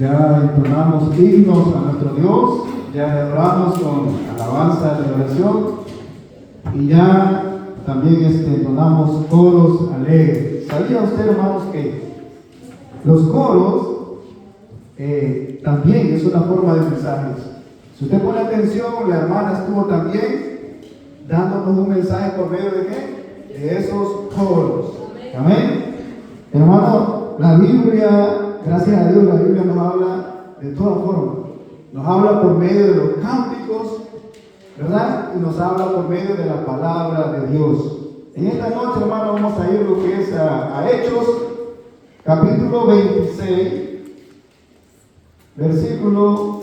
Ya entonamos himnos a nuestro Dios, ya adoramos con alabanza de oración y ya también entonamos coros alegres. ¿Sabía usted, hermanos, que los coros también es una forma de mensajes? Si usted pone atención, la hermana estuvo también dándonos un mensaje por medio de ¿qué? De esos coros. Amén. Hermano, la Biblia, gracias a Dios, la Biblia nos habla de todas formas. Nos habla por medio de los cánticos, ¿verdad? Y nos habla por medio de la palabra de Dios. En esta noche, hermano, vamos a ir lo que es a Hechos, capítulo 26, versículo,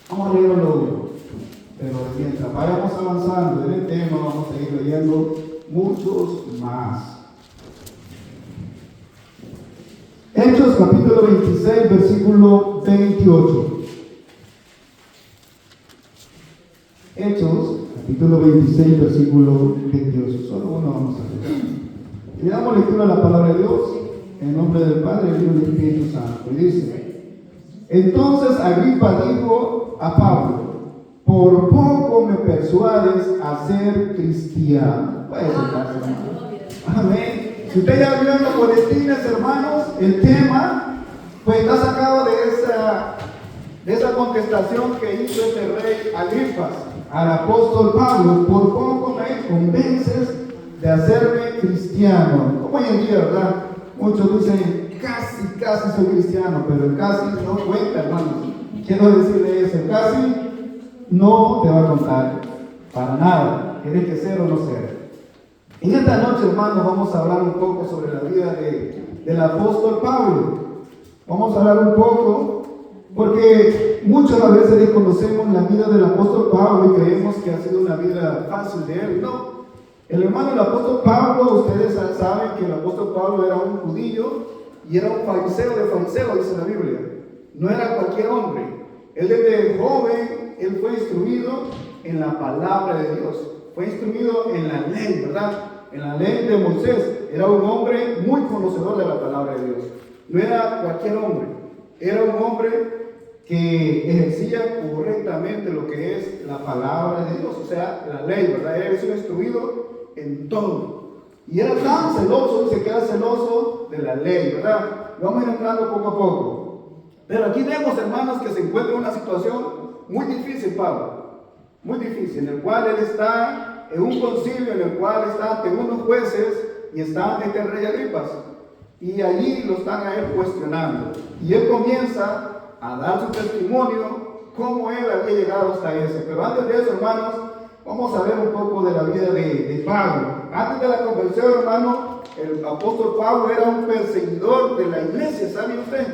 vamos a leerlo, pero mientras vayamos avanzando en el tema, vamos a ir leyendo muchos más. Hechos capítulo 26, versículo 28. Hechos capítulo 26, versículo 28. Solo uno vamos a leer. Y le damos lectura a la palabra de Dios en nombre del Padre, del Hijo y del Espíritu Santo. Y dice: entonces Agripa dijo a Pablo: por poco me persuades a ser cristiano. Puede sentarse, hermano. Amén. Si usted ya vio en los boletines, hermanos, el tema, pues está sacado de esa contestación que hizo este rey Agripa al apóstol Pablo: por poco me convences de hacerme cristiano. Como hoy en día, ¿verdad? Muchos dicen, casi soy cristiano, pero el casi no cuenta, hermanos. Quiero decirle eso, el casi no te va a contar para nada. Tienes que ser o no ser. En esta noche, hermanos, vamos a hablar un poco sobre la vida del apóstol Pablo. Vamos a hablar un poco, porque muchas veces desconocemos la vida del apóstol Pablo y creemos que ha sido una vida fácil de él. No. El hermano del apóstol Pablo, ustedes saben que el apóstol Pablo era un judío y era un fariseo de fariseos, dice la Biblia. No era cualquier hombre. Él desde joven, él fue instruido en la palabra de Dios. Fue instruido en la ley, ¿verdad? En la ley de Moisés. Era un hombre muy conocedor de la palabra de Dios. No era cualquier hombre. Era un hombre que ejercía correctamente lo que es la palabra de Dios, o sea, la ley, ¿verdad? Él era instruido en todo. Y era tan celoso, dice que era celoso de la ley, ¿verdad? Vamos a ir entrando poco a poco. Pero aquí vemos, hermanos, que se encuentra en una situación muy difícil, Pablo. Muy difícil, en el cual él está en un concilio, en el cual está ante unos jueces y está ante el rey Agripa. Y allí lo están a él cuestionando. Y él comienza a dar su testimonio, cómo él había llegado hasta eso. Pero antes de eso, hermanos, vamos a ver un poco de la vida de Pablo. Antes de la conversión, hermano, el apóstol Pablo era un perseguidor de la iglesia, ¿sabe usted?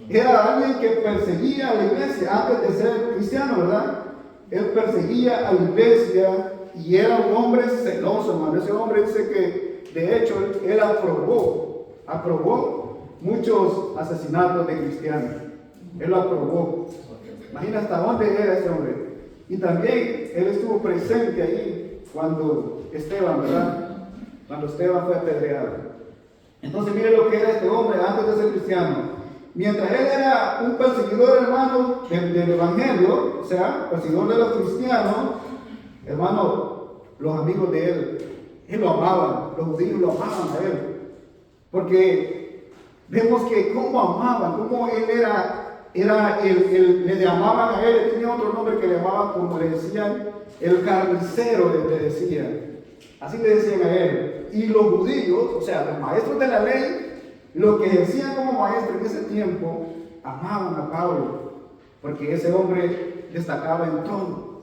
Era alguien que perseguía a la iglesia antes de ser cristiano, ¿verdad? Él perseguía a la iglesia y era un hombre celoso, hermano. Ese hombre dice que, de hecho, él aprobó muchos asesinatos de cristianos. Él lo aprobó. Imagina hasta dónde era ese hombre. Y también él estuvo presente ahí cuando Esteban, ¿verdad? Cuando Esteban fue apedreado. Entonces mire lo que era este hombre antes de ser cristiano. Mientras él era un perseguidor, hermano, del evangelio, o sea, perseguidor de los cristianos, hermano, los amigos de él lo amaban, los judíos lo amaban a él. Porque vemos que cómo amaban, cómo él le llamaban a él, tenía otro nombre que le llamaban, como le decían, el carnicero, le decían. Así le decían a él. Y los judíos, o sea, los maestros de la ley, los que ejercían como maestros en ese tiempo, amaban a Pablo, porque ese hombre destacaba en todo.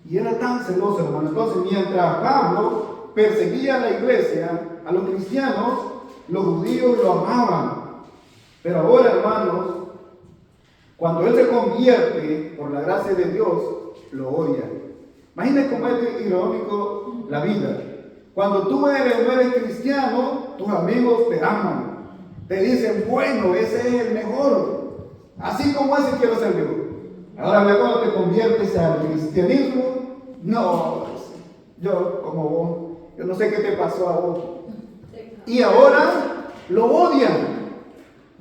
Y era tan celoso, hermano. Entonces, mientras Pablo perseguía a la iglesia, a los cristianos, los judíos lo amaban. Pero ahora, hermanos, cuando él se convierte por la gracia de Dios, lo odian. Imagínate cómo es irónico la vida. Cuando tú no eres cristiano, tus amigos te aman. Te dicen, bueno, ese es el mejor. Así como ese quiero ser yo. Ahora cuando te conviertes al cristianismo, no, yo como vos, yo no sé qué te pasó a vos. Y ahora lo odian.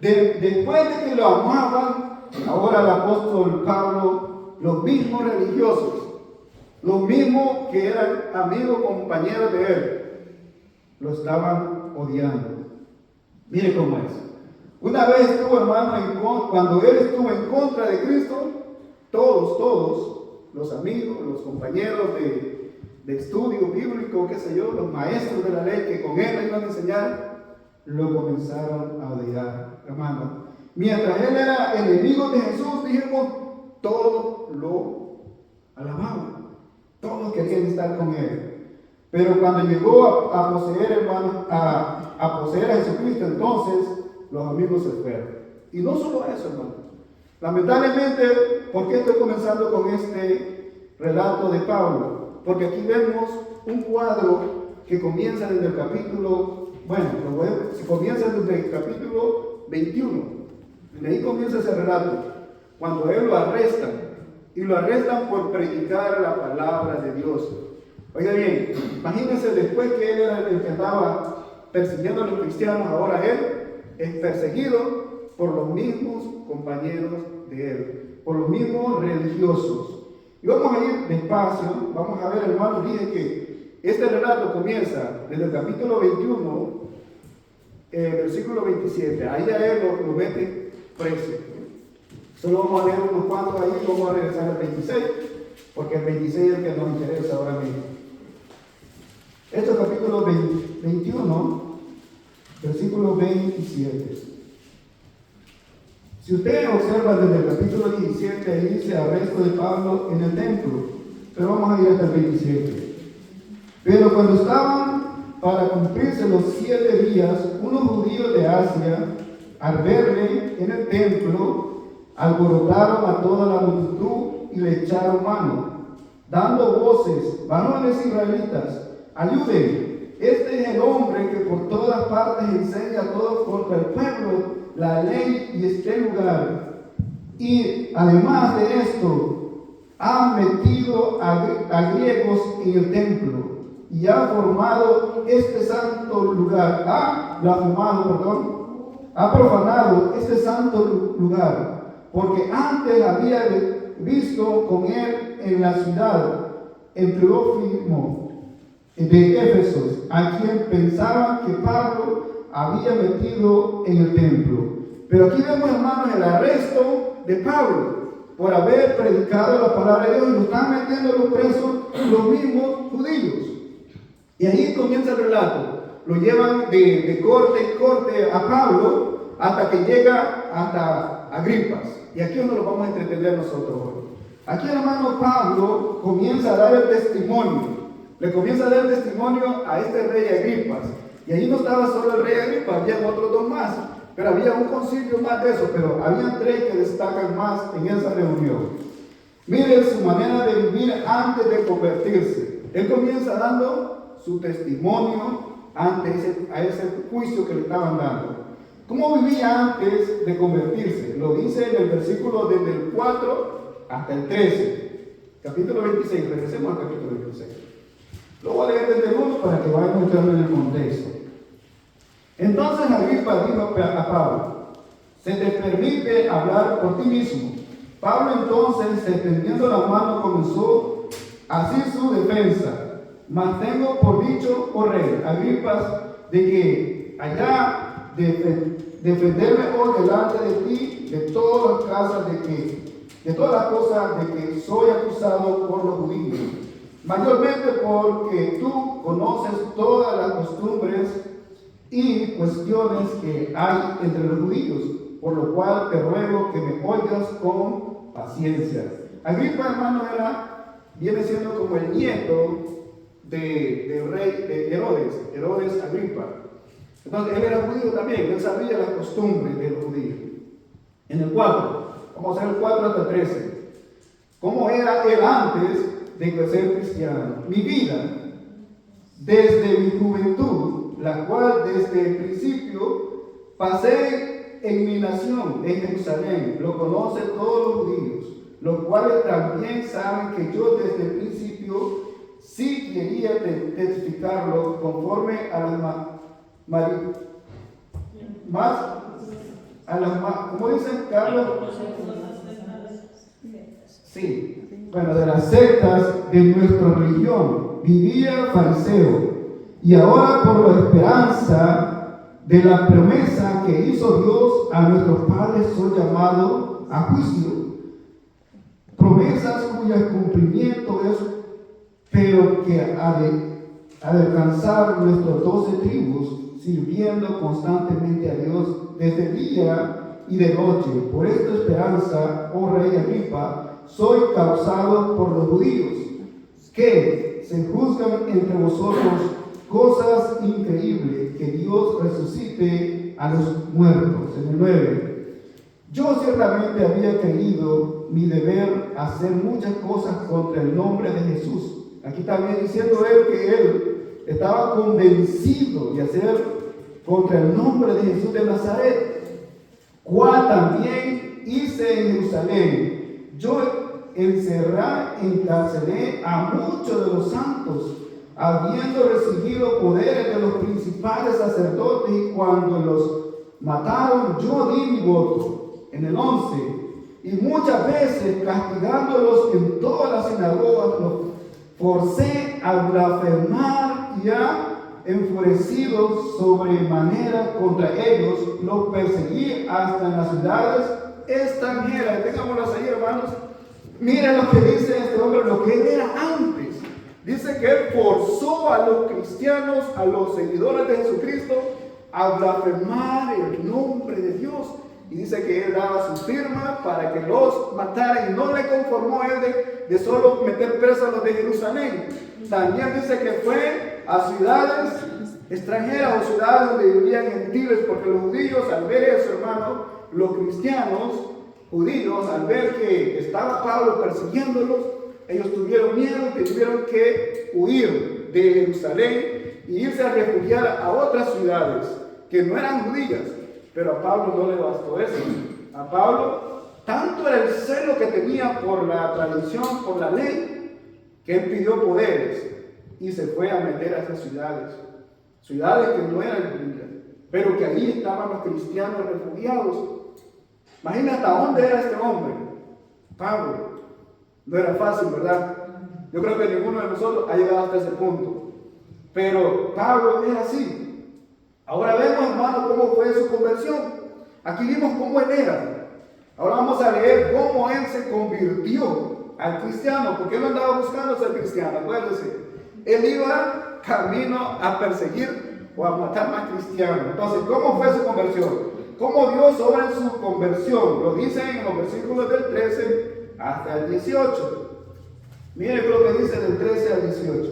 Después de que lo amaban, ahora el apóstol Pablo, los mismos religiosos, los mismos que eran amigos, compañeros de él, lo estaban odiando. Mire cómo es. Una vez estuvo, hermano, cuando él estuvo en contra de Cristo, todos, los amigos, los compañeros de estudio bíblico, qué sé yo, los maestros de la ley que con él le iban a enseñar, lo comenzaron a odiar, hermano. Mientras él era enemigo de Jesús, dijimos, todos lo alababan, todos querían estar con él. Pero cuando llegó a poseer, hermano, a poseer a Jesucristo, entonces los amigos se fueron. Y no solo eso, hermano. Lamentablemente, ¿por qué estoy comenzando con este relato de Pablo? Porque aquí vemos un cuadro que comienza desde el capítulo, se comienza desde el capítulo 21. De ahí comienza ese relato, cuando él lo arrestan, y lo arrestan por predicar la palabra de Dios. Oiga bien, imagínense después que él era el que andaba persiguiendo a los cristianos, ahora él es perseguido por los mismos compañeros de él, por los mismos religiosos. Y vamos a ir despacio, vamos a ver, hermanos, dije que este relato comienza desde el capítulo 21, versículo 27, ahí a él lo mete preso. Solo vamos a leer unos cuantos ahí, vamos a regresar al 26, porque el 26 es el que nos interesa ahora mismo. Este capítulo 21, versículo 27. Si usted observa desde el capítulo 17, ahí dice arresto de Pablo en el templo, pero vamos a ir hasta el 27. Pero cuando estaban para cumplirse los 7 días, unos judíos de Asia, al verle en el templo, alborotaron a toda la multitud y le echaron mano, dando voces: varones israelitas, ayuden, este es el hombre que por todas partes enseña a todos contra el pueblo la ley y este lugar. Y además de esto, ha metido a griegos en el templo y ha formado este santo lugar, ha profanado este santo lugar, porque antes había visto con él en la ciudad en Trófimo de Éfeso, a quien pensaban que Pablo había metido en el templo. Pero aquí vemos, hermanos, el arresto de Pablo por haber predicado la palabra de Dios, y lo están metiendo los presos los mismos judíos. Y ahí comienza el relato. Lo llevan de corte en corte a Pablo hasta que llega hasta Agripas. Y aquí es donde lo vamos a entretener nosotros hoy. Aquí el hermano Pablo comienza a dar el testimonio. Le comienza a dar el testimonio a este rey Agripas. Y ahí no estaba solo el rey Agripa, había otros 2 más. Pero había un concilio más de eso, pero había 3 que destacan más en esa reunión. Miren su manera de vivir antes de convertirse. Él comienza dando su testimonio ante ese juicio que le estaban dando. ¿Cómo vivía antes de convertirse? Lo dice en el versículo desde el 4 hasta el 13. Capítulo 26, regresemos al capítulo 26. Lo voy a leer desde el 1 para que vayan entrando en el contexto. Entonces Agripa dijo a Pablo: se te permite hablar por ti mismo. Pablo entonces, extendiendo la mano, comenzó así su defensa: mas tengo por dicho, oh rey Agripa, de que allá defenderme hoy delante de ti de todas las cosas de que soy acusado por los judíos, mayormente porque tú conoces todas las costumbres y cuestiones que hay entre los judíos, por lo cual te ruego que me oigas con paciencia. Agripa, hermano, viene siendo como el nieto del rey de Herodes Agripa. Entonces él era judío también, él sabía las costumbres de los judíos. En el 4, vamos a ver el 4 hasta el 13. ¿Cómo era él antes de ser cristiano? Mi vida, desde mi juventud, la cual desde el principio pasé en mi nación, en Jerusalén, lo conocen todos los judíos, los cuales también saben que yo desde el principio sí quería testificarlo conforme a las ¿cómo dicen, Carlos? Sí, bueno, de las sectas de nuestra religión, vivía fariseo, y ahora por la esperanza de la promesa que hizo Dios a nuestros padres soy llamado a juicio. Promesas cuyo cumplimiento es, pero que ha de alcanzar nuestros 12 tribus, sirviendo constantemente a Dios desde día y de noche. Por esta esperanza, oh rey Agripa, soy causado por los judíos, que se juzgan entre vosotros cosas increíbles, que Dios resucite a los muertos. En el 9. Yo ciertamente había creído mi deber hacer muchas cosas contra el nombre de Jesús. Aquí también diciendo él que él estaba convencido de hacer contra el nombre de Jesús de Nazaret, cual también hice en Jerusalén. Yo encarcelé a muchos de los santos, habiendo recibido poderes de los principales sacerdotes, y cuando los mataron, yo di mi voto. En el 11, y muchas veces castigándolos en todas las sinagogas, los forcé a blasfemar y enfurecidos sobremanera contra ellos, los perseguí hasta en las ciudades extranjeras. Tengámoslas ahí, hermanos. Miren lo que dice este hombre, lo que él era antes. Dice que él forzó a los cristianos, a los seguidores de Jesucristo, a blasfemar el nombre de Dios. Y dice que él daba su firma para que los matara, y no le conformó él de solo meter presos a los de Jerusalén. También dice que fue a ciudades extranjeras o ciudades donde vivían gentiles, porque los judíos, al ver eso, hermano, los cristianos judíos, al ver que estaba Pablo persiguiéndolos, ellos tuvieron miedo y tuvieron que huir de Jerusalén y irse a refugiar a otras ciudades que no eran judías. Pero a Pablo no le bastó eso. A Pablo, tanto era el celo que tenía por la tradición, por la ley, que él pidió poderes y se fue a meter a esas ciudades. Ciudades que no eran judías, pero que allí estaban los cristianos refugiados. Imagina hasta dónde era este hombre, Pablo. No era fácil, ¿verdad? Yo creo que ninguno de nosotros ha llegado hasta ese punto. Pero Pablo era así. Ahora vemos, hermano, cómo fue su conversión. Aquí vimos cómo él era. Ahora vamos a leer cómo él se convirtió al cristiano, porque él no andaba buscando ser cristiano, acuérdense. Él iba camino a perseguir o a matar más cristianos. Entonces, ¿cómo fue su conversión? ¿Cómo Dios obra en su conversión? Lo dice en los versículos del 13 hasta el 18. Miren lo que dice del 13 al 18.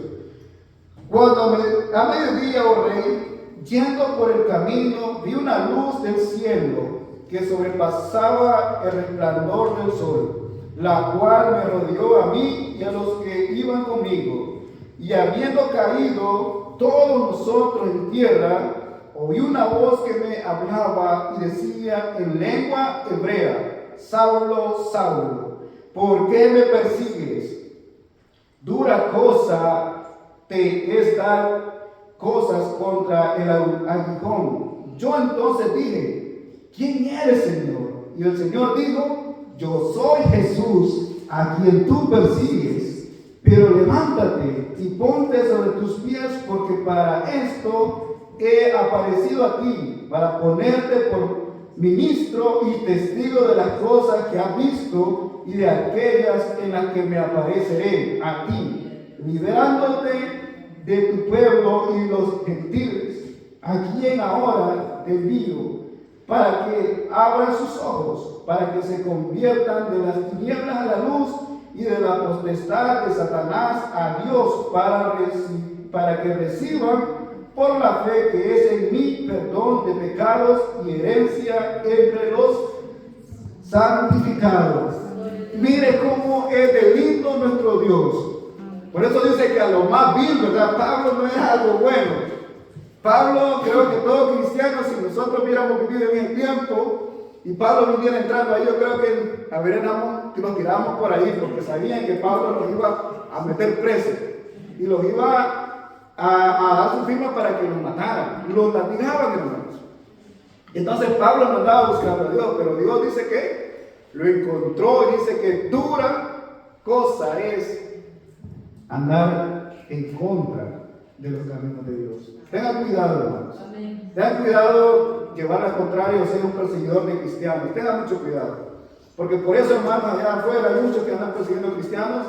A mediodía, oh rey, yendo por el camino, vi una luz del cielo que sobrepasaba el resplandor del sol, la cual me rodeó a mí y a los que iban conmigo. Y habiendo caído todos nosotros en tierra, oí una voz que me hablaba y decía en lengua hebrea: Saulo, Saulo, ¿por qué me persigues? Dura cosa te es dar cosas contra el aguijón. Yo entonces dije: ¿quién eres, Señor? Y el Señor dijo: yo soy Jesús, a quien tú persigues. Pero levántate y ponte sobre tus pies, porque para esto he aparecido a ti, para ponerte por ministro y testigo de las cosas que has visto y de aquellas en las que me apareceré a ti, liberándote de tu pueblo y los gentiles, a quien ahora te envío, para que abran sus ojos, para que se conviertan de las tinieblas a la luz y de la potestad de Satanás a Dios, para que reciban por la fe que es en mí perdón de pecados y herencia entre los santificados. Mire cómo es de lindo nuestro Dios. Por eso dice que a lo más vil, ¿verdad? Pablo no es algo bueno. Pablo, creo que todo cristiano, si nosotros hubiéramos vivido en el tiempo y Pablo viniera entrando ahí, yo creo que que los tiramos por ahí, porque sabían que Pablo los iba a meter presos y los iba a dar su firma para que los mataran. Los latigaban, hermanos. Entonces Pablo no andaba buscando a Dios, pero Dios dice que lo encontró y dice que dura cosa es andar en contra de los caminos de Dios. Tengan cuidado, hermanos. Amén. Tengan cuidado llevar al contrario, ser un perseguidor de cristianos. Tengan mucho cuidado. Porque por eso, hermanos, allá afuera hay muchos que andan persiguiendo cristianos,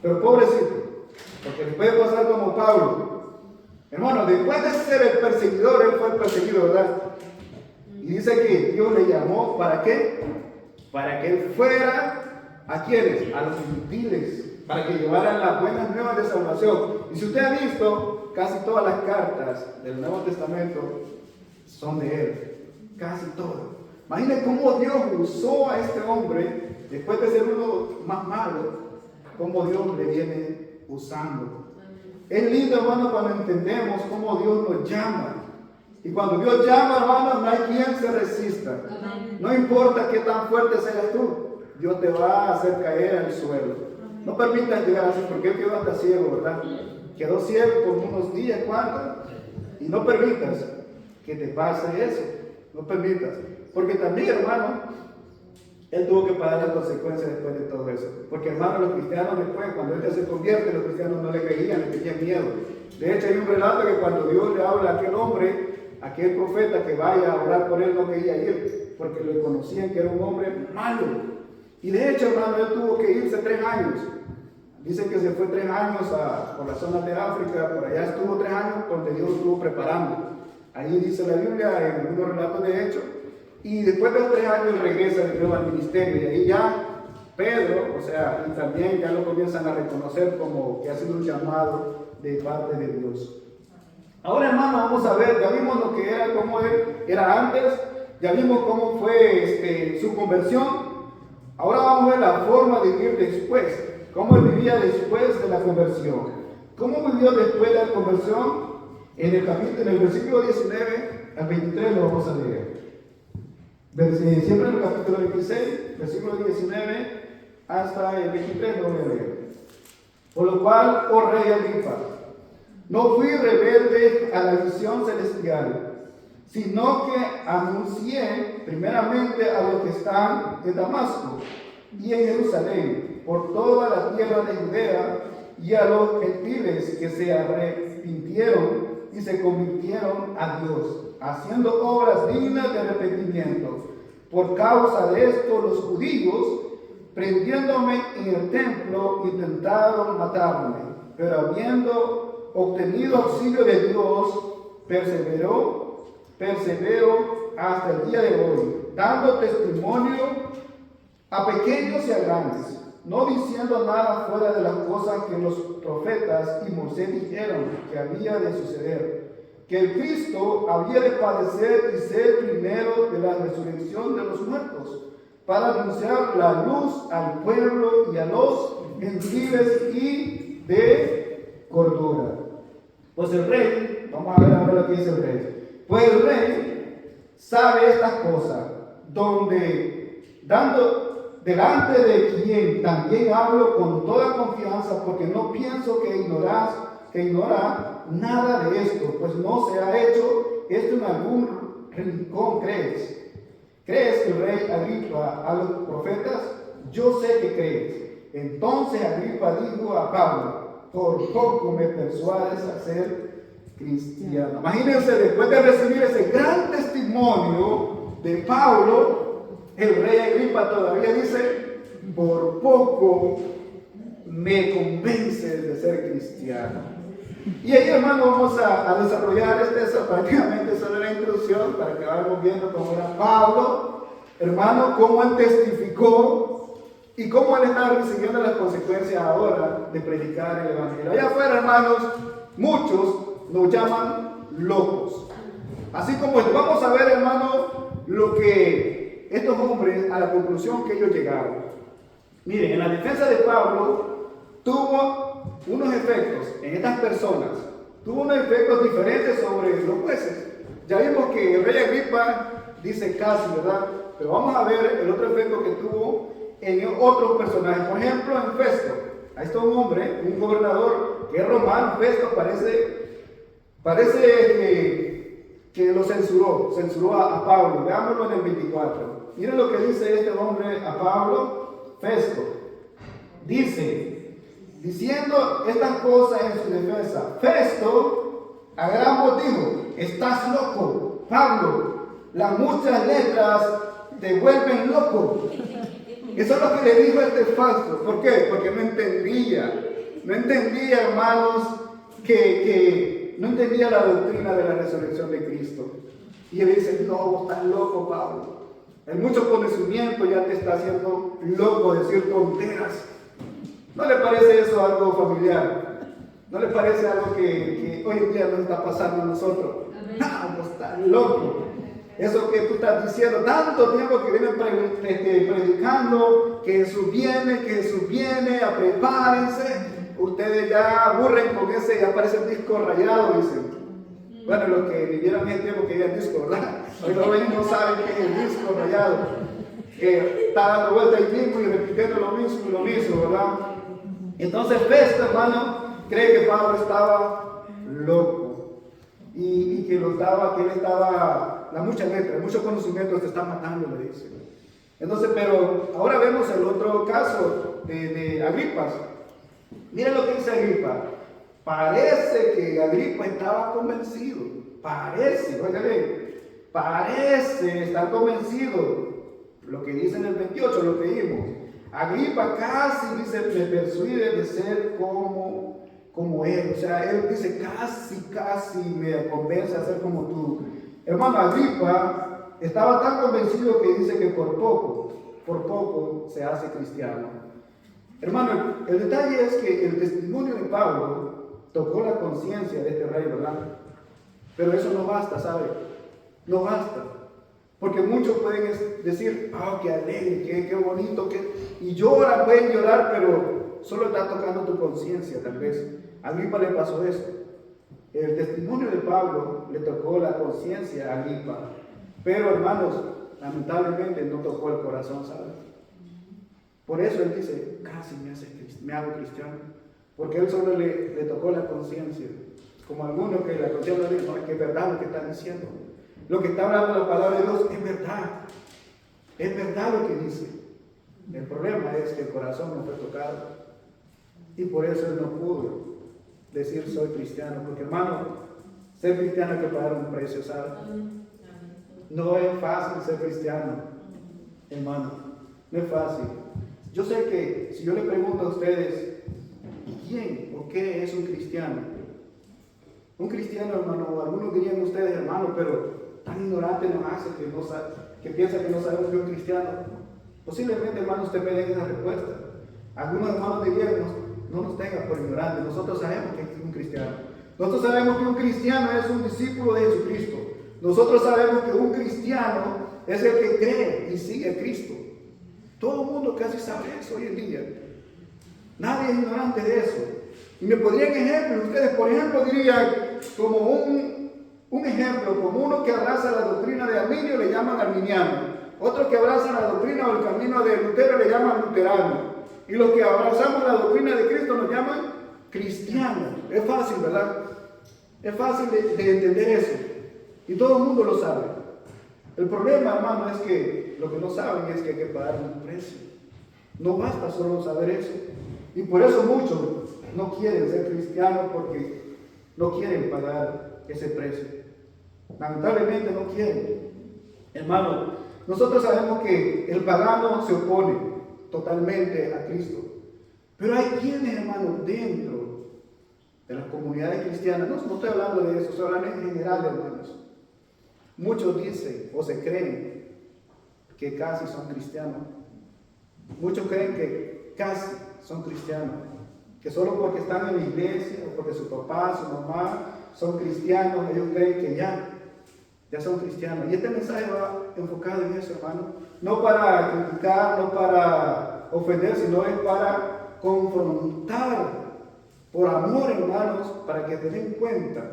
pero pobrecito, porque les puede pasar como Pablo. Hermano, después de ser el perseguidor, él fue el perseguido, ¿verdad? Y dice que Dios le llamó, ¿para qué? Para que él fuera, ¿a quiénes? A los gentiles, para que llevaran las buenas nuevas de salvación. Y si usted ha visto, casi todas las cartas del Nuevo Testamento son de él, casi todas. Imaginen cómo Dios usó a este hombre, después de ser uno más malo, cómo Dios le viene usando. Es lindo, hermano, cuando entendemos cómo Dios nos llama. Y cuando Dios llama, hermano, no hay quien se resista. No importa qué tan fuerte seas tú, Dios te va a hacer caer al suelo. No permitas llegar así, porque él quedó hasta ciego, ¿verdad? Quedó ciego por unos días, ¿cuánto? Y no permitas que te pase eso. No permitas. Porque también, hermano, él tuvo que pagar las consecuencias después de todo eso. Porque, hermano, los cristianos después, cuando él se convierte, los cristianos no le creían, le tenían miedo. De hecho, hay un relato que cuando Dios le habla a aquel hombre, aquel profeta que vaya a orar por él, no quería ir, porque lo conocían que era un hombre malo. Y de hecho, hermano, él tuvo que irse 3 años. Dicen que se fue 3 años por las zonas de África, por allá estuvo 3 años donde Dios estuvo preparando. Ahí dice la Biblia, en algunos relatos de hecho. Y después de los 3 años regresa de nuevo al ministerio. Y ahí ya Pedro, o sea, y también ya lo comienzan a reconocer como que ha sido un llamado de parte de Dios. Ahora, hermano, vamos a ver, ya vimos lo que era, cómo él era antes, ya vimos cómo fue su conversión. Ahora vamos a ver la forma de vivir después, cómo él vivía después de la conversión. ¿Cómo vivió después de la conversión? En el versículo 19 al 23 lo vamos a leer. Siempre en el capítulo 26, versículo 19 hasta el 23 lo voy a leer. Por lo cual, oh rey Agripa, no fui rebelde a la visión celestial, sino que anuncié primeramente a los que están en Damasco y en Jerusalén, por toda la tierra de Judea, y a los gentiles que se arrepintieron y se convirtieron a Dios, haciendo obras dignas de arrepentimiento. Por causa de esto, los judíos, prendiéndome en el templo, intentaron matarme, pero habiendo obtenido auxilio de Dios, persevero hasta el día de hoy, dando testimonio a pequeños y a grandes, no diciendo nada fuera de las cosas que los profetas y Moisés dijeron que había de suceder, que el Cristo había de padecer y ser primero de la resurrección de los muertos, para anunciar la luz al pueblo y a los gentiles y de cordura. Pues el rey, vamos a ver ahora lo que dice el rey. Pues el rey sabe estas cosas, delante de quien también hablo con toda confianza, porque no pienso que ignorar nada de esto, pues no se ha hecho esto en algún rincón, ¿crees? ¿Crees, el rey Agripa, a los profetas? Yo sé que crees. Entonces Agripa dijo a Pablo, por poco me persuades a ser cristiano. Imagínense, después de recibir ese gran testimonio de Pablo, el rey Agripa todavía dice, por poco me convences de ser cristiano. Y ahí, hermano, vamos a desarrollar prácticamente solo la introducción para que vayamos viendo cómo era Pablo, hermano, cómo él testificó y cómo él está recibiendo las consecuencias ahora de predicar el evangelio. Allá afuera, hermanos, muchos nos llaman locos. Así como esto, vamos a ver, hermano, lo que estos hombres, a la conclusión que ellos llegaron. Miren, en la defensa de Pablo tuvo unos efectos en estas personas, tuvo unos efectos diferentes sobre los jueces. Ya vimos que el rey Agripa dice casi, ¿verdad? Pero vamos a ver el otro efecto que tuvo en otros personajes. Por ejemplo, en Festo. Ahí está un hombre, un gobernador que es romano. Festo parece que lo censuró a Pablo. Veámoslo en el 24. Miren lo que dice este hombre a Pablo, Festo. dice, diciendo estas cosas en su defensa, Festo a gran voz dijo, estás loco, Pablo, las muchas letras te vuelven loco. Eso es lo que le dijo este Festo. ¿Por qué? Porque no entendía, hermanos, que no entendía la doctrina de la resurrección de Cristo. Y él dice, no, vos estás loco, Pablo. El mucho conocimiento ya te está haciendo loco decir tonteras. ¿No le parece eso algo familiar? ¿No le parece algo que hoy en día nos está pasando a nosotros? No, vos estás loco. Eso que tú estás diciendo, tanto tiempo que vienen predicando, que Jesús viene, prepárense. Ustedes ya aburren con ese, ya parece el disco rayado, dicen. Bueno, los que vivieron en ese tiempo que había disco, ¿verdad? Hoy los jóvenes no saben qué es el disco rayado, que está dando vuelta ahí mismo y repitiendo lo mismo, ¿verdad? Entonces Festo, hermano, cree que Pablo estaba loco y que él estaba, la mucha letra, mucho conocimiento se está matando, le dice. Entonces, pero ahora vemos el otro caso de Agripa. Miren lo que dice Agripa. Parece que Agripa estaba convencido. Parece estar convencido. Lo que dice en el 28, lo que vimos. Agripa casi dice, me persuade de ser como él. O sea, él dice, casi me convence a ser como tú. Hermano, Agripa estaba tan convencido que dice que por poco se hace cristiano. Hermano, el detalle es que el testimonio de Pablo tocó la conciencia de este rey, ¿verdad? Pero eso no basta, ¿sabe? No basta. Porque muchos pueden decir, qué alegre, qué bonito, y pueden llorar, pero solo está tocando tu conciencia, tal vez. A Agripa le pasó eso. El testimonio de Pablo le tocó la conciencia a Agripa. Pero, hermanos, lamentablemente no tocó el corazón, ¿sabes? Por eso él dice, casi me hago cristiano. Porque él solo le tocó la conciencia. Como algunos que la conciencia le dice, no, es que es verdad lo que están diciendo. Lo que está hablando la palabra de Dios es verdad. Es verdad lo que dice. El problema es que el corazón no fue tocado. Y por eso él no pudo decir soy cristiano. Porque, hermano, ser cristiano hay que pagar un precio, ¿sabes? No es fácil ser cristiano, hermano. No es fácil. Yo sé que si yo le pregunto a ustedes, ¿quién o qué es un cristiano? Un cristiano, hermano, algunos dirían ustedes, hermano, pero tan ignorante nos hace que piensa que no sabemos que es un cristiano. Posiblemente, hermano, usted me dé esa respuesta. Algunos hermanos dirían, no nos tenga por ignorantes, nosotros sabemos que es un cristiano. Nosotros sabemos que un cristiano es un discípulo de Jesucristo. Nosotros sabemos que un cristiano es el que cree y sigue a Cristo. Todo el mundo casi sabe eso hoy en día. Nadie es ignorante de eso. Y me podrían ejemplos. Ustedes, por ejemplo, dirían como un ejemplo, como uno que abraza la doctrina de Arminio le llaman arminiano. Otro que abraza la doctrina o el camino de Lutero le llaman luterano. Y los que abrazamos la doctrina de Cristo nos llaman cristianos. Es fácil, ¿verdad? Es fácil de entender eso. Y todo el mundo lo sabe. El problema, hermano, es que lo que no saben es que hay que pagar un precio. No basta solo saber eso. Y por eso muchos no quieren ser cristianos porque no quieren pagar ese precio. Lamentablemente no quieren. Hermano, nosotros sabemos que el pagano se opone totalmente a Cristo. Pero hay quienes, hermano, dentro de las comunidades cristianas, no estoy hablando de eso, estoy hablando en general, hermanos. Muchos dicen o se creen que casi son cristianos. Muchos creen que casi son cristianos. Que solo porque están en la iglesia o porque su papá, su mamá son cristianos, ellos creen que ya son cristianos. Y este mensaje va enfocado en eso, hermano. No para criticar, no para ofender, sino es para confrontar por amor, hermanos, para que se den cuenta.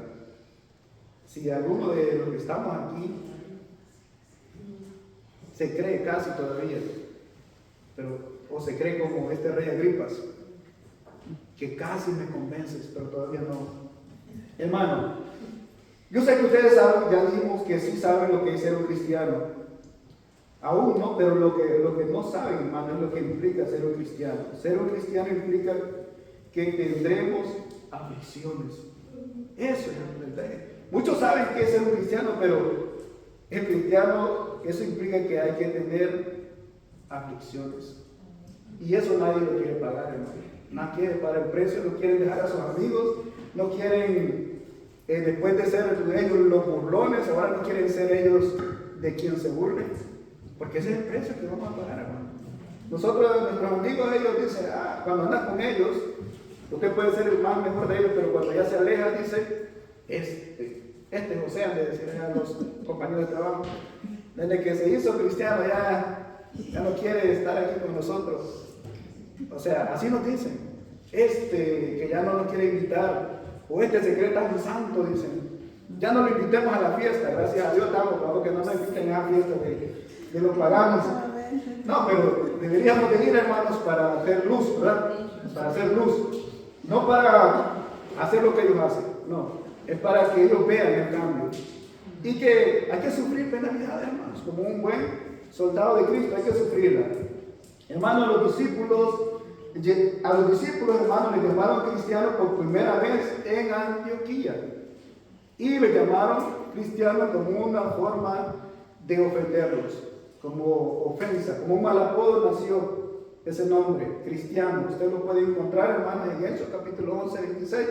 Si alguno de los que estamos aquí se cree casi todavía, o se cree como este rey Agripas, que casi me convences, pero todavía no. Hermano, yo sé que ustedes saben, ya dijimos que sí saben lo que es ser un cristiano. Aún no, pero lo que no saben, hermano, es lo que implica ser un cristiano. Ser un cristiano implica que tendremos aflicciones. Eso es verdad. Muchos saben que es ser un cristiano, pero el cristiano, eso implica que hay que tener aflicciones. Y eso nadie lo quiere pagar, hermano. No quiere pagar el precio, no quieren dejar a sus amigos, no quieren, después de ser ellos los burlones, ahora no quieren ser ellos de quien se burlen. Porque ese es el precio que vamos a pagar, hermano. Nosotros, nuestros amigos, ellos dicen, cuando andas con ellos, usted puede ser el más mejor de ellos, pero cuando ya se aleja, dice, este José, han de decir a los compañeros de trabajo, desde que se hizo cristiano ya no quiere estar aquí con nosotros. O sea, así nos dicen, que ya no nos quiere invitar, o se cree tan santo, dicen, ya no lo invitemos a la fiesta, gracias a Dios damos, claro que no nos inviten a la fiesta de los paganos. No, pero deberíamos de ir, hermanos, para hacer luz, ¿verdad? Para hacer luz, no para hacer lo que ellos hacen, no, es para que ellos vean el cambio. Y que hay que sufrir penalidad, hermanos, como un buen soldado de Cristo, hay que sufrirla. Hermanos, a los discípulos, hermanos, les llamaron cristianos por primera vez en Antioquía. Y le llamaron cristianos como una forma de ofenderlos, como ofensa, como un mal apodo nació ese nombre, cristiano. Usted lo puede encontrar, hermanos, en Hechos capítulo 11, 26.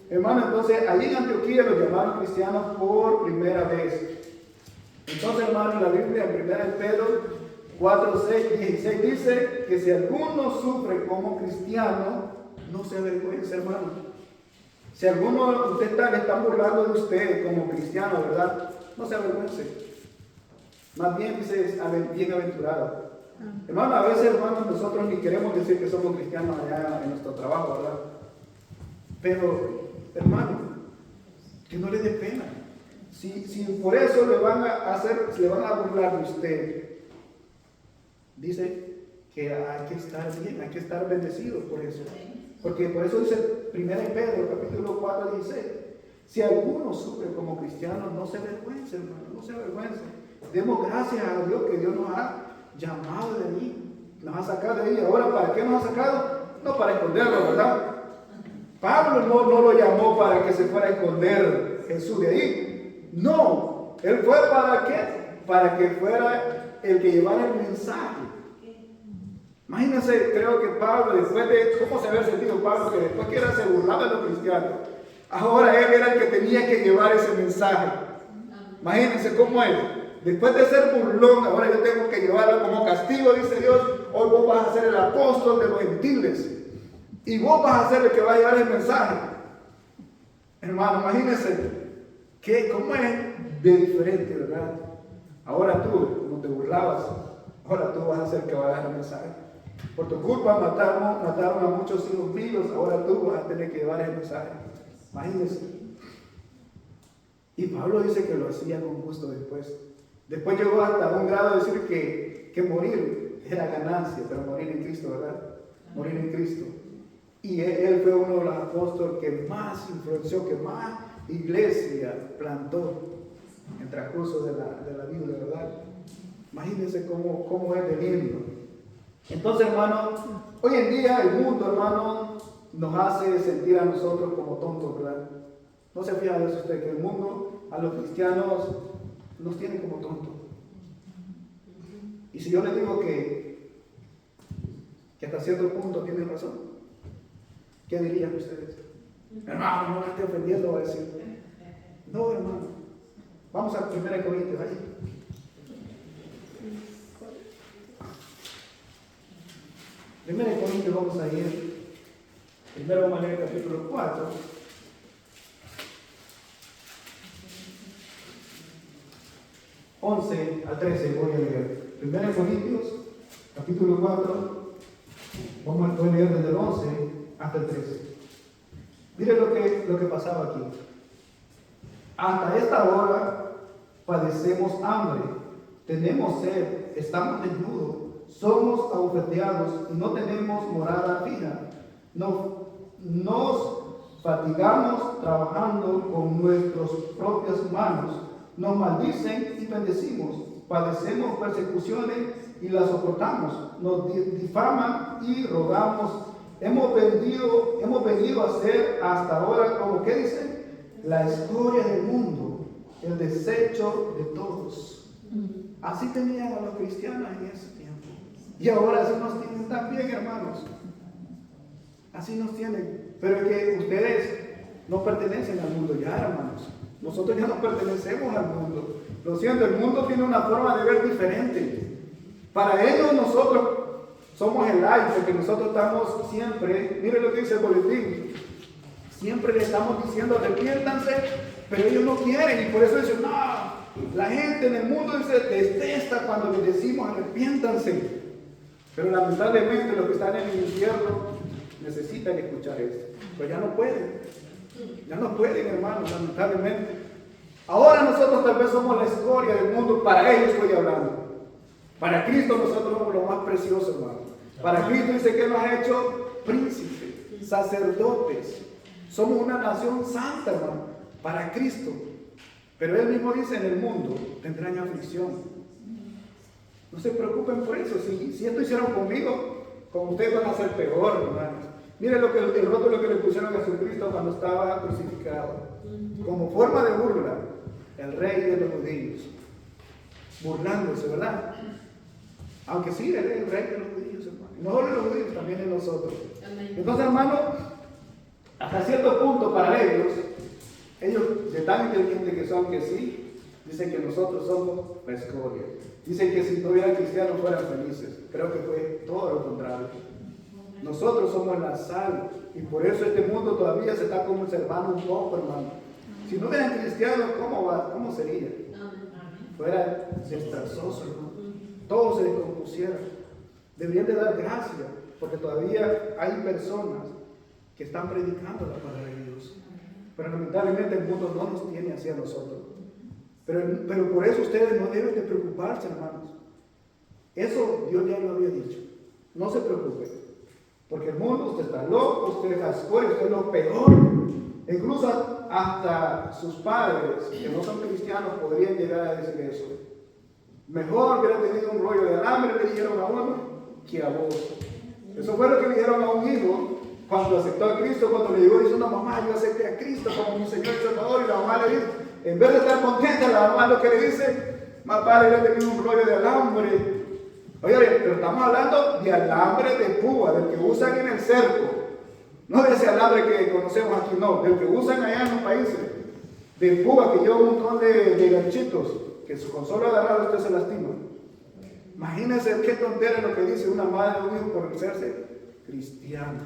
Hermanos, entonces, allí en Antioquía los llamaron cristianos por primera vez. Entonces, hermanos, la Biblia en 1 Pedro 4, 6, 16 dice que si alguno sufre como cristiano, no se avergüence, hermano. Si alguno de ustedes le están burlando de usted como cristiano, ¿verdad? No se avergüence. Más bien dice, bienaventurado. Hermano, a veces, hermanos, nosotros ni queremos decir que somos cristianos allá en nuestro trabajo, ¿verdad? Pero, hermano, que no le dé pena. Si por eso le van a burlar de usted, dice que hay que estar bien, hay que estar bendecidos por eso. Porque por eso dice 1 Pedro, capítulo 4, 16. Si alguno sufre como cristiano, no se avergüence, hermano, no se avergüence. Demos gracias a Dios que Dios nos ha llamado de allí, nos ha sacado de ahí. Ahora, ¿para qué nos ha sacado? No para esconderlo, ¿verdad? Pablo no lo llamó para que se fuera a esconder Jesús de ahí. No, él fue ¿para qué? Para que fuera el que llevara el mensaje. Imagínense, creo que Pablo, después de cómo se había sentido Pablo, que después que era se burlaba de los cristianos, ahora él era el que tenía que llevar ese mensaje. Imagínense cómo es. Después de ser burlón, ahora yo tengo que llevarlo como castigo, dice Dios. Hoy vos vas a ser el apóstol de los gentiles. Y vos vas a ser el que va a llevar el mensaje. Hermano, imagínense cómo es de diferente, ¿verdad? Ahora tú, como te burlabas, ahora tú vas a ser el que va a dar el mensaje. Por tu culpa mataron a muchos hijos míos, ahora tú vas a tener que llevar el mensaje. Imagínense. Y Pablo dice que lo hacía con gusto después. Después llegó hasta un grado de decir que morir era ganancia, pero morir en Cristo, ¿verdad? Morir en Cristo. Y él fue uno de los apóstoles que más influenció, que más iglesia plantó en el transcurso de la Biblia, ¿verdad? Imagínense cómo es de lindo. Entonces, hermano, hoy en día el mundo, hermano, nos hace sentir a nosotros como tontos, ¿verdad? No se fija de eso usted, que el mundo a los cristianos nos tiene como tontos. Y si yo les digo que hasta cierto punto tienen razón, ¿qué dirían ustedes? Hermano, no me esté ofendiendo, va a decir. No, hermano. Vamos a 1 Corintios ahí. 1 Corintios vamos a ir. Primero vamos a leer el capítulo 4. Al 13 voy a leer. 1 Corintios, capítulo 4. Voy a leer desde el 11 hasta el 13. Mire lo que pasaba aquí. Hasta esta hora padecemos hambre, tenemos sed, estamos desnudos, somos abofeteados y no tenemos morada fija. Nos fatigamos trabajando con nuestras propias manos. Nos maldicen y bendecimos. padecemos persecuciones y las soportamos. Nos difaman y rogamos. Hemos venido a ser hasta ahora, como que dice, la escoria del mundo, el desecho de todos. Así tenían a los cristianos en ese tiempo. Y ahora así nos tienen también, hermanos. Así nos tienen. Pero es que ustedes no pertenecen al mundo ya, hermanos. Nosotros ya no pertenecemos al mundo. Lo siento, el mundo tiene una forma de ver diferente. Para ellos nosotros somos el aire, porque nosotros estamos siempre, miren lo que dice el boletín, siempre le estamos diciendo arrepiéntanse, pero ellos no quieren y por eso dicen, no, la gente en el mundo dice, detesta cuando les decimos arrepiéntanse. Pero lamentablemente los que están en el infierno necesitan escuchar esto, pero ya no pueden, hermanos, lamentablemente. Ahora nosotros tal vez somos la escoria del mundo, para ellos estoy hablando. Para Cristo nosotros somos lo más precioso, hermano. Para Cristo dice que nos ha hecho príncipes, sacerdotes. Somos una nación santa, hermano, para Cristo. Pero Él mismo dice, en el mundo tendrán aflicción. No se preocupen por eso. Si esto hicieron conmigo, con ustedes van a ser peor, hermanos. Miren el rótulo que le pusieron a Jesucristo cuando estaba crucificado. Como forma de burla, el rey de los judíos. Burlándose, ¿verdad? Aunque sí, Él es el rey de los judíos, hermano. No solo los judíos, también en nosotros. Entonces, hermano, hasta cierto punto para ellos de tan inteligentes que son que sí, dicen que nosotros somos la escoria. Dicen que si no hubieran cristianos fueran felices. Creo que fue todo lo contrario. Nosotros somos la sal y por eso este mundo todavía se está conservando un poco, hermano. Si no hubieran cristianos, ¿cómo sería? Fuera desastroso, hermano. Todo se descompusiera. Deberían de dar gracias, porque todavía hay personas que están predicando la palabra de Dios. Pero lamentablemente el mundo no nos tiene hacia nosotros. Pero por eso ustedes no deben de preocuparse, hermanos. Eso Dios ya lo había dicho. No se preocupen. Porque el mundo, usted está loco, usted es ascoria, usted es lo peor. Incluso hasta sus padres, que no son cristianos, podrían llegar a decir eso. Mejor hubiera tenido un rollo de alambre, le dijeron a uno, que a vos. Eso fue lo que le dijeron a un hijo cuando aceptó a Cristo, cuando le llegó diciendo, mamá, yo acepté a Cristo como mi Señor y Salvador. Y la mamá le dice, en vez de estar contenta, la mamá lo que le dice, papá, le hubiera tenido un rollo de alambre. Oye, pero estamos hablando de alambre de púa, del que usan en el cerco. No de ese alambre que conocemos aquí, no, del que usan allá en los países. De púa que lleva un montón de ganchitos, que con solo agarrar usted se lastima. Imagínense qué tontera lo que dice una madre o un hijo por serse cristiano.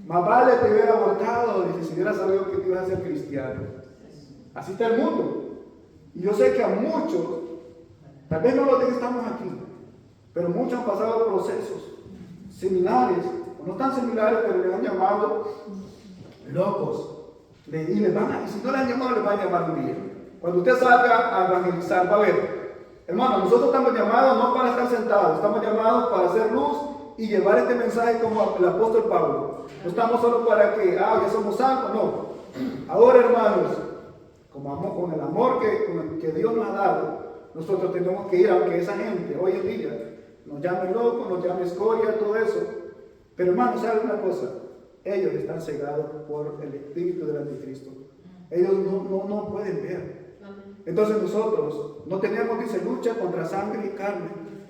Más vale te hubiera abortado si hubiera sabido que te ibas a ser cristiano. Así está el mundo. Y yo sé que a muchos, tal vez no los de que estamos aquí, pero muchos han pasado procesos similares, o no tan similares, pero les han llamado locos. Y si no les han llamado, les van a llamar un día. Cuando usted salga a evangelizar, va a ver. Hermano, nosotros estamos llamados no para estar sentados, estamos llamados para hacer luz y llevar este mensaje como el apóstol Pablo. No estamos solo para que, ya somos santos, no. Ahora, hermanos, con el amor que Dios nos ha dado, nosotros tenemos que ir, aunque esa gente hoy en día nos llame locos, nos llame escoria, todo eso. Pero hermanos, ¿saben una cosa? Ellos están cegados por el espíritu del anticristo. Ellos no pueden ver. Entonces nosotros no tenemos, dice, lucha contra sangre y carne.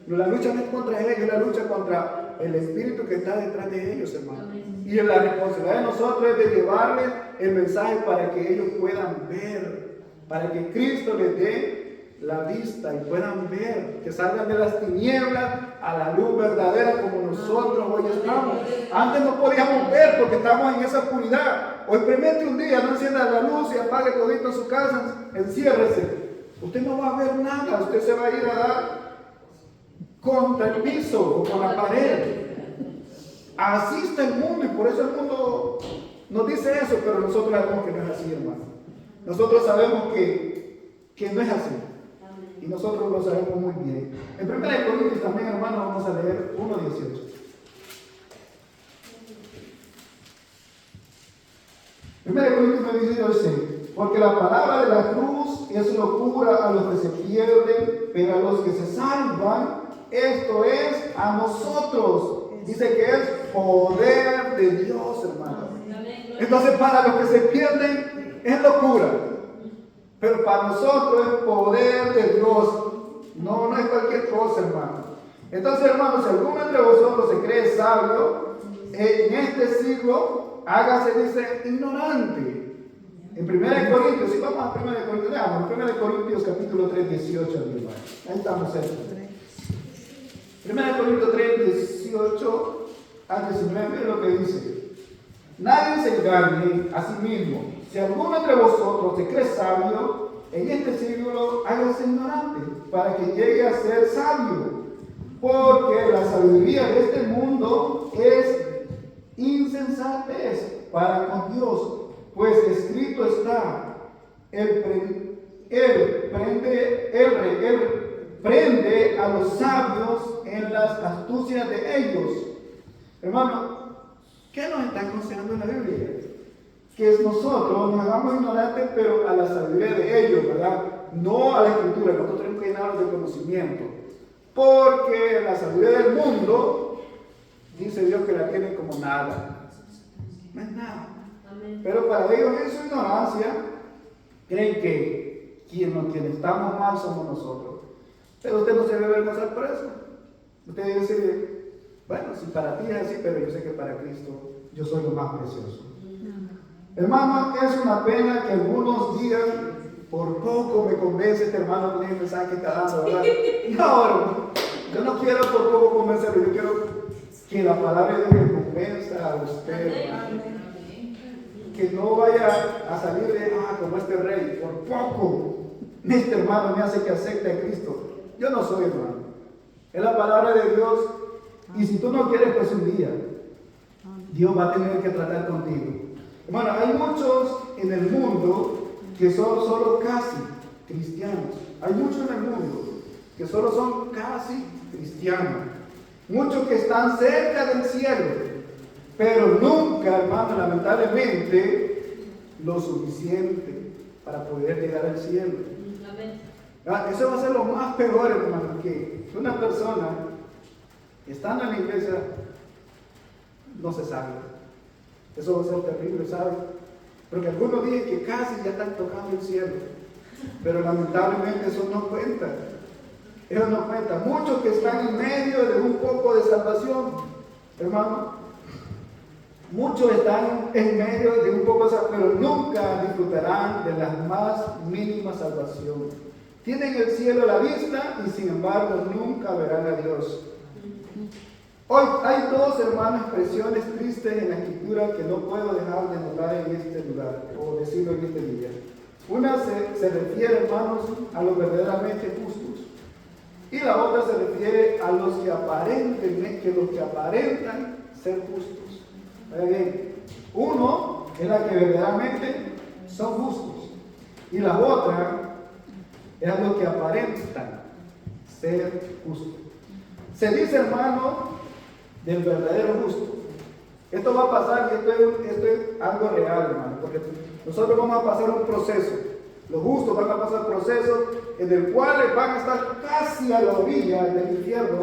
No, la lucha no es contra ellos, es la lucha contra el espíritu que está detrás de ellos, hermano. Y la responsabilidad de nosotros es de llevarles el mensaje para que ellos puedan ver, para que Cristo les dé la vista y puedan ver, que salgan de las tinieblas a la luz verdadera como nosotros hoy estamos. Antes no podíamos ver porque estamos en esa oscuridad. O experimente un día, no encienda la luz y apague todito en su casa, enciérrese. Usted no va a ver nada, usted se va a ir a dar contra el piso o con la pared. Así está el mundo y por eso el mundo nos dice eso, pero nosotros sabemos que no es así, hermano. Nosotros sabemos que no es así. Y nosotros lo sabemos muy bien. En 1 Corintios también, hermano, vamos a leer 1:18. Primero Corintios 1:18 dice, porque la palabra de la cruz es locura a los que se pierden, pero a los que se salvan, esto es a nosotros. Dice que es poder de Dios, hermano. Entonces para los que se pierden es locura, pero para nosotros es poder de Dios. No es cualquier cosa, hermano. Entonces, hermanos, si alguno entre vosotros se cree sabio, en este siglo, hágase, dice, ignorante. En 1 Corintios, si vamos a 1 Corintios, veamos, 1 Corintios capítulo 3, 18, hermano. Ahí estamos cerca. 1 Corintios 3, 18 al 19, miren lo que dice. Nadie se engañe a sí mismo. Si alguno entre vosotros se cree sabio, en este siglo hágase ignorante, para que llegue a ser sabio. Porque la sabiduría de este mundo es insensatez para con Dios. Pues escrito está, él prende a los sabios en las astucias de ellos. Hermano, ¿qué nos está aconsejando en la Biblia? Que nosotros nos hagamos ignorantes, pero a la sabiduría de ellos, ¿verdad? No a la escritura. Nosotros tenemos que llenarnos de conocimiento. Porque la sabiduría del mundo, dice Dios que la tiene como nada. No es nada. Pero para ellos en su ignorancia, creen que quienes estamos mal somos nosotros. Pero usted no se debe avergonzar por eso. Usted debe decir, bueno, si para ti es así, pero yo sé que para Cristo yo soy lo más precioso. Hermano, es una pena que algunos digan, por poco me convence este hermano con el mensaje que está dando, ¿verdad? No, yo no quiero por poco convencerlo, yo quiero que la palabra de Dios le convenza a usted, hermano. Que no vaya a salir de, como este rey, por poco este hermano me hace que acepte a Cristo. Yo no soy hermano, es la palabra de Dios, y si tú no quieres, pues un día Dios va a tener que tratar contigo. Hermano, hay muchos en el mundo que son solo casi cristianos. Hay muchos en el mundo que solo son casi cristianos. Muchos que están cerca del cielo, pero nunca, hermano, lamentablemente, lo suficiente para poder llegar al cielo. Eso va a ser lo más peor, hermano, que una persona estando en la iglesia no se salva. Eso va a ser terrible, ¿sabes? Porque algunos dicen que casi ya están tocando el cielo, pero lamentablemente eso no cuenta. Eso no cuenta. Muchos que están en medio de un poco de salvación, hermano, muchos están en medio de un poco de salvación, pero nunca disfrutarán de la más mínima salvación. Tienen el cielo a la vista y sin embargo nunca verán a Dios. Hoy hay dos, hermanos, expresiones tristes en la escritura que no puedo dejar de notar en este lugar, o decirlo en este día. Una se refiere, hermanos, a los verdaderamente justos, y la otra se refiere a los que aparentan ser justos. Oiga bien, uno es la que verdaderamente son justos, y la otra es a los que aparentan ser justos. Se dice, hermano, del verdadero justo. Esto va a pasar, y esto es algo real, hermano, porque nosotros vamos a pasar un proceso. Los justos van a pasar procesos en el cual van a estar casi a la orilla del infierno,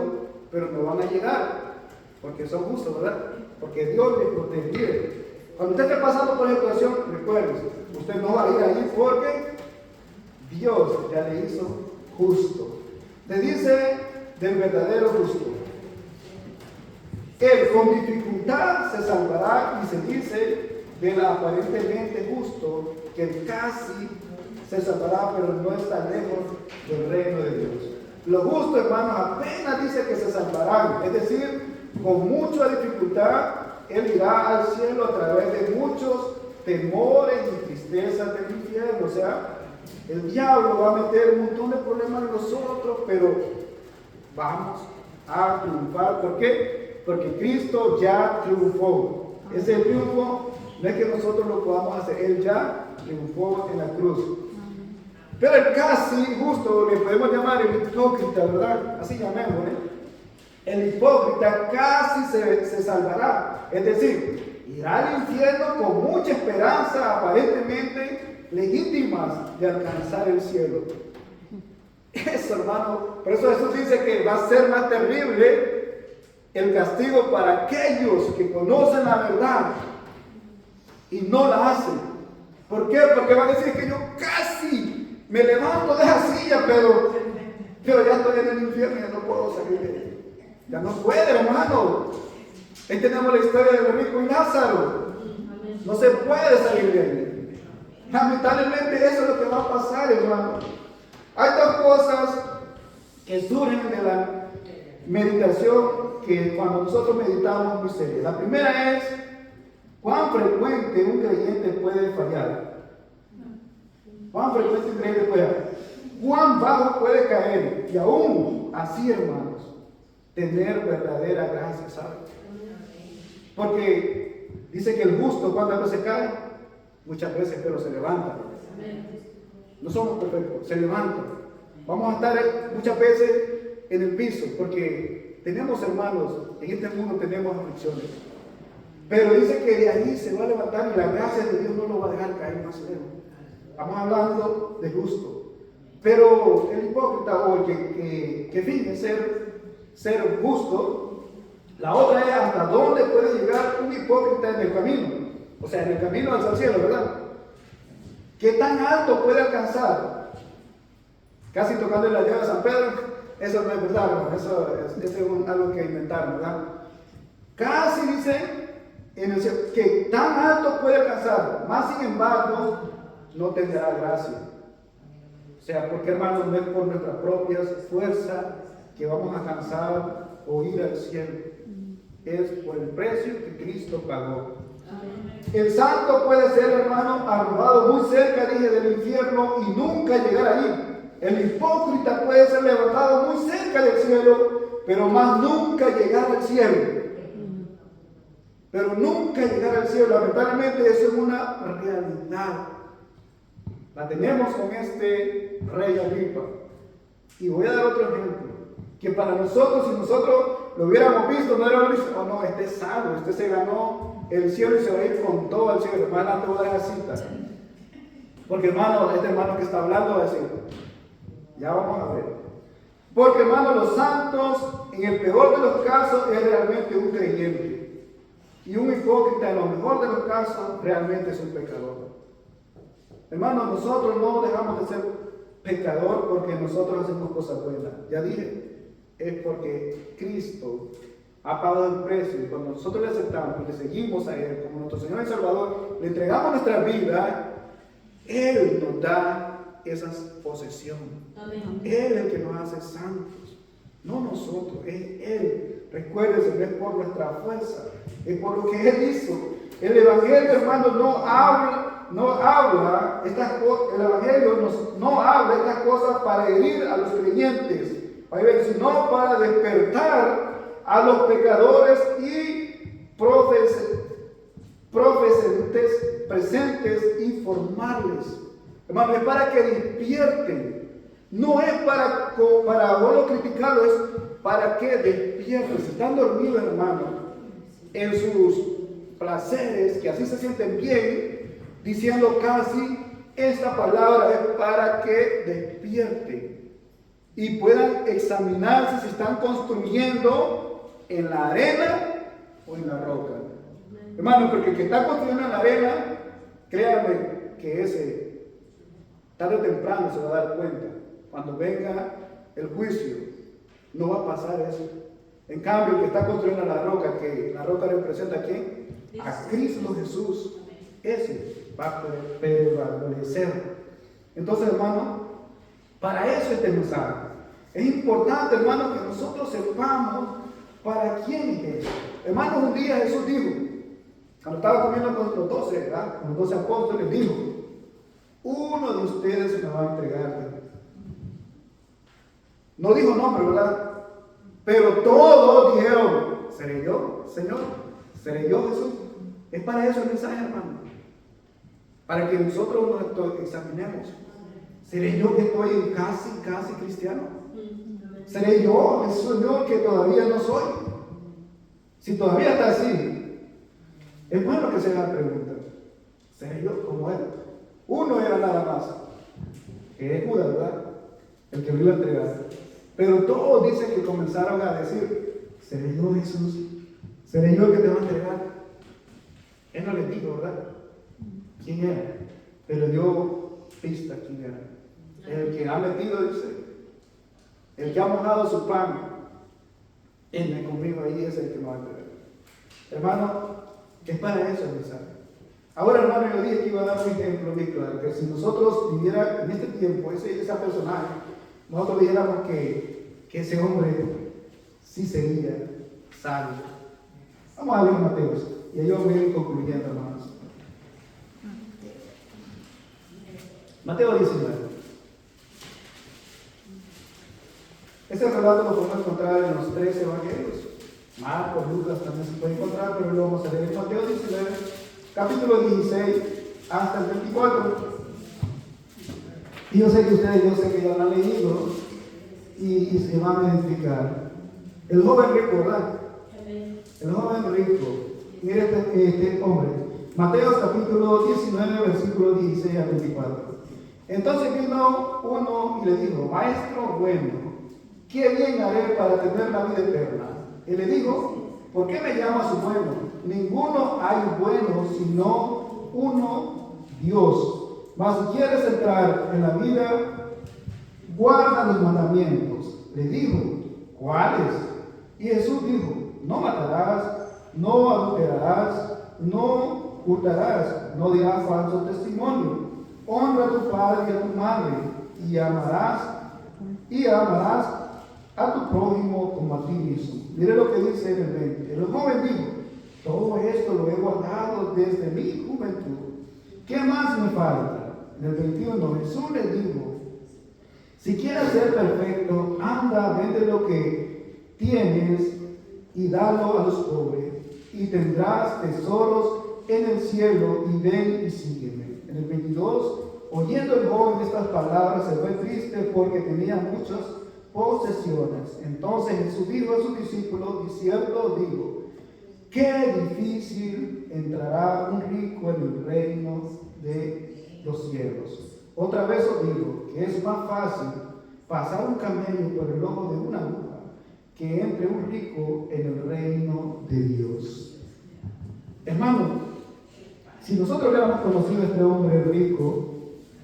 pero no van a llegar, porque son justos, ¿verdad? Porque Dios les protege. Cuando usted esté pasando por esa situación, recuerde, usted no va a ir allí porque Dios ya le hizo justo. Le dice del verdadero justo. Él con dificultad se salvará, y se dice del aparentemente justo que casi se salvará, pero no está lejos del reino de Dios. Los justos, hermanos, apenas dice que se salvarán, es decir, con mucha dificultad él irá al cielo a través de muchos temores y tristezas del infierno. O sea, el diablo va a meter un montón de problemas en nosotros, pero vamos a triunfar. ¿Por qué? Porque Cristo ya triunfó. Ese triunfo no es que nosotros lo podamos hacer, Él ya triunfó en la cruz. Pero el casi justo le podemos llamar el hipócrita, ¿verdad? Así llamémosle. El hipócrita casi se salvará. Es decir, irá al infierno con mucha esperanza aparentemente legítimas de alcanzar el cielo. Eso, hermano. Por eso Jesús dice que va a ser más terrible el castigo para aquellos que conocen la verdad y no la hacen. ¿Por qué? Porque van a decir que yo casi me levanto de esa silla, pero ya estoy en el infierno y ya no puedo salir de él. Ya no puede, hermano. Ahí tenemos la historia del rico y Lázaro. No se puede salir de ahí. Lamentablemente eso es lo que va a pasar, hermano. Hay dos cosas que surgen de la meditación que cuando nosotros meditamos muy serio. La primera es, ¿cuán frecuente un creyente puede fallar? ¿Cuán frecuente un creyente puede fallar? ¿Cuán bajo puede caer? Y aún así, hermanos, tener verdadera gracia, ¿sabe? Porque dice que el justo, ¿cuántas veces cae? Muchas veces, pero se levanta. No somos perfectos, se levanta. Vamos a estar muchas veces en el piso, porque tenemos hermanos, en este mundo tenemos aflicciones. Pero dice que de ahí se va a levantar y la gracia de Dios no lo va a dejar caer más lejos. Estamos hablando de justo. Pero el hipócrita o el que finge ser justo, la otra es hasta dónde puede llegar un hipócrita en el camino. O sea, en el camino hacia el cielo, ¿verdad? ¿Qué tan alto puede alcanzar? Casi tocando la llave de San Pedro, eso no es verdad, hermano. Eso es algo que inventaron, ¿verdad? Casi dice en el cielo, que tan alto puede alcanzar, más sin embargo, no tendrá gracia. O sea, porque, hermanos, no es por nuestras propias fuerzas que vamos a alcanzar o ir al cielo. Es por el precio que Cristo pagó. El santo puede ser, hermano, arrojado muy cerca, dije, del infierno y nunca llegar ahí. El hipócrita puede ser levantado muy cerca del cielo, pero más nunca llegar al cielo. Pero nunca llegar al cielo. Lamentablemente eso es una realidad. La tenemos con este rey Agripa. Y voy a dar otro ejemplo. Que para nosotros, si nosotros lo hubiéramos visto, no hubiéramos visto, oh no, este es salvo, este se ganó el cielo y se va a ir con todo al cielo. Más adelante voy a dar la cita. Porque, hermano, este hermano que está hablando va a decir, ya vamos a ver. Porque, hermano, los santos, en el peor de los casos, es realmente un creyente. Y un hipócrita, en lo mejor de los casos, realmente es un pecador. Hermano, nosotros no dejamos de ser pecador porque nosotros hacemos cosas buenas. Ya dije, es porque Cristo ha pagado el precio. Y cuando nosotros le aceptamos y le seguimos a Él como nuestro Señor y Salvador, le entregamos nuestra vida, Él nos da esas posesiones. Amén. Él es el que nos hace santos, no nosotros, es Él. Recuérdense, no es por nuestra fuerza, es por lo que Él hizo. El Evangelio, hermano, no habla estas cosas. El Evangelio no habla estas cosas para herir a los creyentes, sino para despertar a los pecadores y presentes y formarles. Hermano, es para que despierten. No es para bueno, criticarlo, es para que despierten. Si están dormidos, hermano, en sus placeres, que así se sienten bien, diciendo casi, esta palabra es para que despierten y puedan examinarse si están construyendo en la arena o en la roca. Hermano, porque el que está construyendo en la arena, créanme que ese tarde o temprano se va a dar cuenta. Cuando venga el juicio, no va a pasar eso. En cambio, el que está construyendo en la roca, que la roca representa ¿a quién? A Cristo Jesús. Ese va a prevalecer. Entonces, hermano, para eso este mensaje. Es importante, hermano, que nosotros sepamos para quién es eso. Hermano, un día Jesús dijo, cuando estaba comiendo con los 12, ¿verdad? Con los 12 apóstoles, dijo, uno de ustedes me va a entregar. No dijo nombre, ¿verdad? Pero todos dijeron, ¿seré yo, Señor? ¿Seré yo, Jesús? Es para eso el mensaje, hermano. Para que nosotros nos examinemos. ¿Seré yo que estoy casi cristiano? ¿Seré yo, el Señor, que todavía no soy? Si todavía está así, es bueno que se haga la pregunta. ¿Seré yo como Él? Uno era nada más, que es Judas, ¿verdad? el que lo iba a entregar. Pero todos dicen que comenzaron a decir, ¿seré yo, Jesús? ¿Seré yo el que te va a entregar? Él no les dijo, ¿verdad? ¿Quién era? Pero dio pista quién era. El que ha metido, dice, el que ha mojado su pan, él conmigo ahí es el que me va a entregar. Hermano, es para eso el mensaje. Ahora, hermano, yo dije que iba a dar un ejemplo muy claro, que si nosotros viviera en este tiempo, esa personaje, nosotros dijéramos que ese hombre sí sería sabio. Vamos a leer Mateo, y ahí vamos a ir concluyendo, hermanos. Mateo 19. Este relato lo podemos encontrar en los 3 evangelios. Marcos, Lucas también se puede encontrar, pero lo vamos a leer en Mateo 19, capítulo 16 hasta el 24. Y yo sé que ustedes, ya lo han leído y se van a identificar. El joven rico, ¿verdad? El joven rico. Mire este hombre. Mateo capítulo 19, versículo 16 al 24. Entonces vino uno y le dijo, maestro bueno, ¿qué bien haré para tener la vida eterna? Y le dijo, ¿por qué me llamas bueno? Ninguno hay bueno sino uno, Dios. Mas si quieres entrar en la vida, guarda los mandamientos. Le dijo, ¿cuáles? Y Jesús dijo, no matarás, no adulterarás, no hurtarás, no dirás falso testimonio, honra a tu padre y a tu madre, y amarás a tu prójimo como a ti mismo. Mire lo que dice en el 20. El joven dijo, todo esto lo he guardado desde mi juventud. ¿Qué más me falta? En el 21, Jesús le dijo, si quieres ser perfecto, anda, vende lo que tienes y dalo a los pobres, y tendrás tesoros en el cielo, y ven y sígueme. En el 22, oyendo el joven estas palabras, se fue triste porque tenía muchas posesiones. Entonces Jesús dijo a sus discípulos, y cierto digo, qué difícil entrará un rico en el reino de los cielos. Otra vez os digo que es más fácil pasar un camello por el ojo de una aguja que entre un rico en el reino de Dios. Hermano, si nosotros hubiéramos conocido a este hombre rico,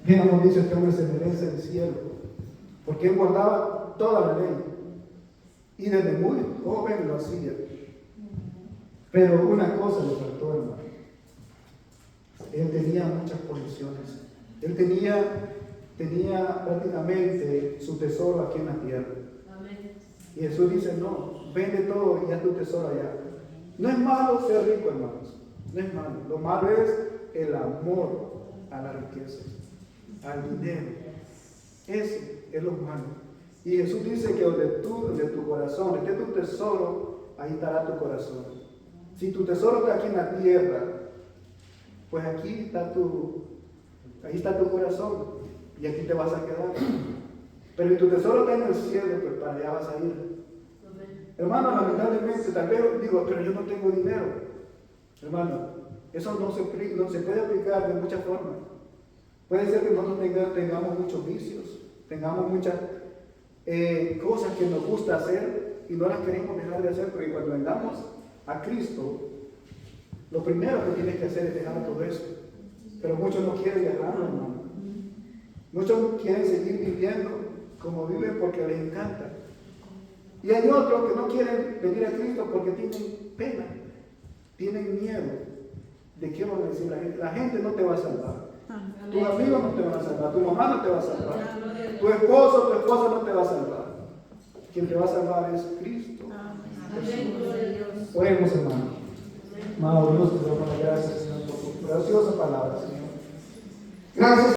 hubiéramos dicho, este hombre se merece el cielo, porque él guardaba toda la ley y desde muy joven lo hacía. Pero una cosa le faltó, hermano. Él tenía muchas posesiones. Él tenía prácticamente su tesoro aquí en la tierra. Y Jesús dice, no, vende todo y haz tu tesoro allá. No es malo ser rico, hermanos. No es malo. Lo malo es el amor a la riqueza, al dinero. Ese es lo malo. Y Jesús dice que donde tu corazón esté tu tesoro, ahí estará tu corazón. Si tu tesoro está aquí en la tierra, pues ahí está tu corazón y aquí te vas a quedar. Pero si tu tesoro está en el cielo, pues para allá vas a ir. Hermano, lamentablemente, tal vez digo, pero yo no tengo dinero. Hermano, eso no se puede aplicar de muchas formas. Puede ser que nosotros tengamos muchos vicios, tengamos muchas cosas que nos gusta hacer y no las queremos dejar de hacer, porque cuando vengamos a Cristo, lo primero que tienes que hacer es dejar todo eso. Pero muchos no quieren dejarlo, hermano. Muchos quieren seguir viviendo como viven porque les encanta. Y hay otros que no quieren venir a Cristo porque tienen pena, tienen miedo. ¿De qué van a decir la gente? La gente no te va a salvar. Tus amigos no te van a salvar, tu mamá no te va a salvar, tu esposo, tu esposa no te va a salvar. Quien te va a salvar es Cristo. Oremos, hermano. Amado Dios, te damos las gracias, Señor, por tu preciosa palabra, Señor. Gracias.